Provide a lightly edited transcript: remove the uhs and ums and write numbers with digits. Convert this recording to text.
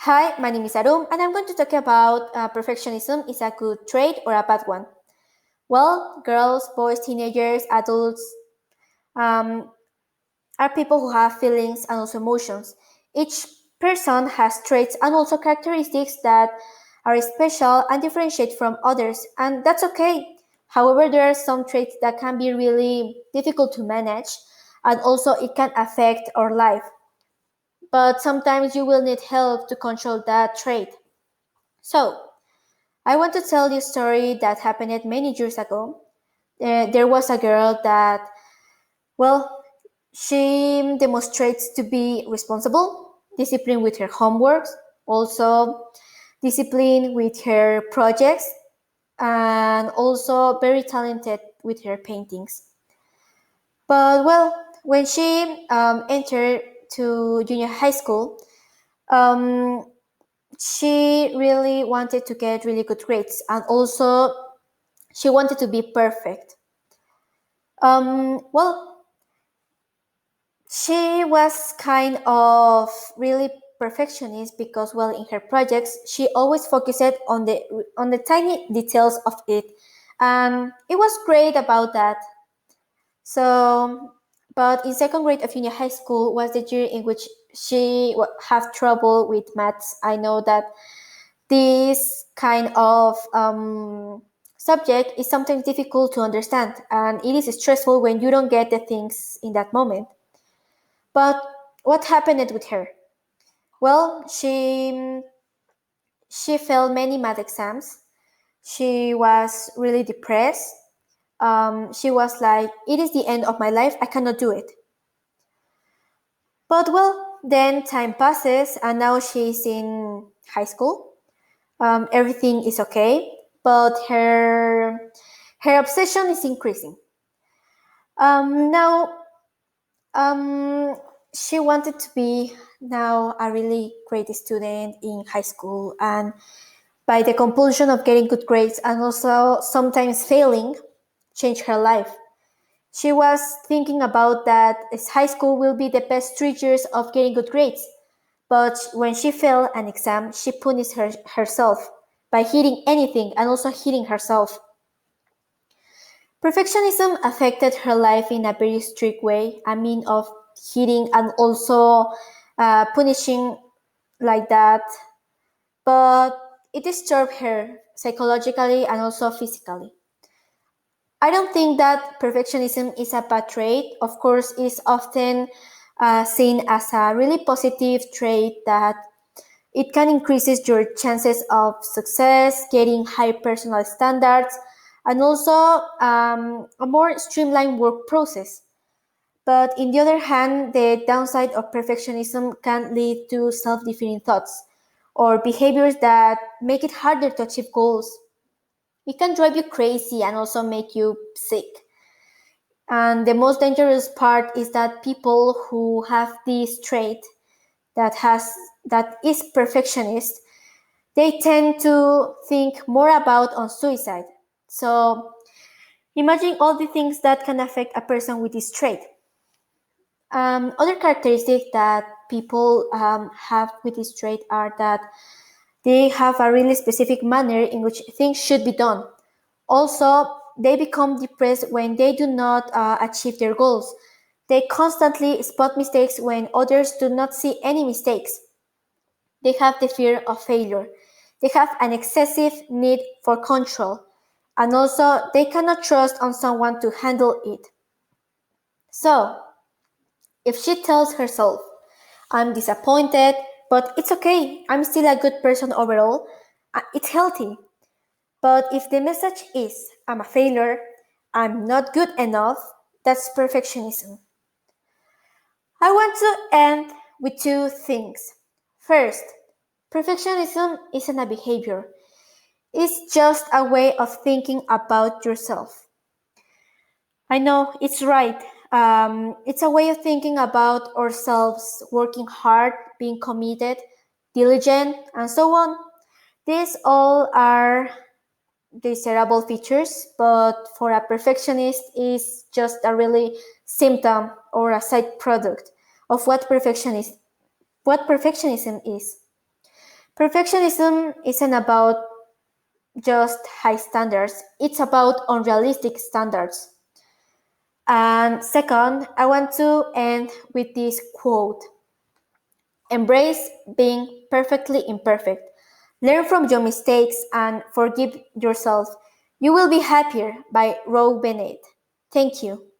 Hi, my name is Arum, and I'm going to talk about perfectionism is a good trait or a bad one. Well, girls, boys, teenagers, adults um, are people who have feelings and also emotions. Each person has traits and also characteristics that are special and differentiate from others, and that's okay. However, there are some traits that can be really difficult to manage, and also it can affect our life. But sometimes you will need help to control that trait. So, I want to tell you a story that happened many years ago. There was a girl that, well, she demonstrates to be responsible, disciplined with her homeworks, also disciplined with her projects, and also very talented with her paintings. But well, when she entered to junior high school, um, she really wanted to get really good grades, and also she wanted to be perfect. Well, she was kind of really perfectionist because, well, in her projects, she always focused on the tiny details of it, and it was great about that. So, but in second grade of junior high school was the year in which she have trouble with maths. I know that this kind of subject is sometimes difficult to understand, and it is stressful when you don't get the things in that moment. But what happened with her? Well, she failed many math exams. She was really depressed. She was like, "It is the end of my life. I cannot do it." But well, then time passes, and now she's in high school. Everything is okay, but her obsession is increasing. Now, um, she wanted to be now a really great student in high school, and by the compulsion of getting good grades and also sometimes failing, change her life. She was thinking about that as high school will be the best 3 years of getting good grades. But when she failed an exam, she punished herself by hitting anything and also hitting herself. Perfectionism affected her life in a very strict way, a mean of hitting and also punishing like that. But it disturbed her psychologically and also physically. I don't think that perfectionism is a bad trait. Of course, it's often seen as a really positive trait that it can increases your chances of success, getting high personal standards, and also a more streamlined work process. But in the other hand, the downside of perfectionism can lead to self-defeating thoughts or behaviors that make it harder to achieve goals. It can drive you crazy and also make you sick. And the most dangerous part is that people who have this trait that is perfectionist, they tend to think more about on suicide. So imagine all the things that can affect a person with this trait. Other characteristics that people have with this trait are that they have a really specific manner in which things should be done. Also, they become depressed when they do not achieve their goals. They constantly spot mistakes when others do not see any mistakes. They have the fear of failure. They have an excessive need for control. And also, they cannot trust on someone to handle it. So, if she tells herself, "I'm disappointed, but it's okay, I'm still a good person overall," it's healthy. But if the message is, "I'm a failure, I'm not good enough," that's perfectionism. I want to end with two things. First, perfectionism isn't a behavior, it's just a way of thinking about yourself. I know it's right. It's a way of thinking about ourselves, working hard, being committed, diligent, and so on. These all are desirable features, but for a perfectionist, is just a really symptom or a side product of what perfectionism is. Perfectionism isn't about just high standards, it's about unrealistic standards. And second, I want to end with this quote: embrace being perfectly imperfect. Learn from your mistakes and forgive yourself. You will be happier by Roe Bennett. Thank you.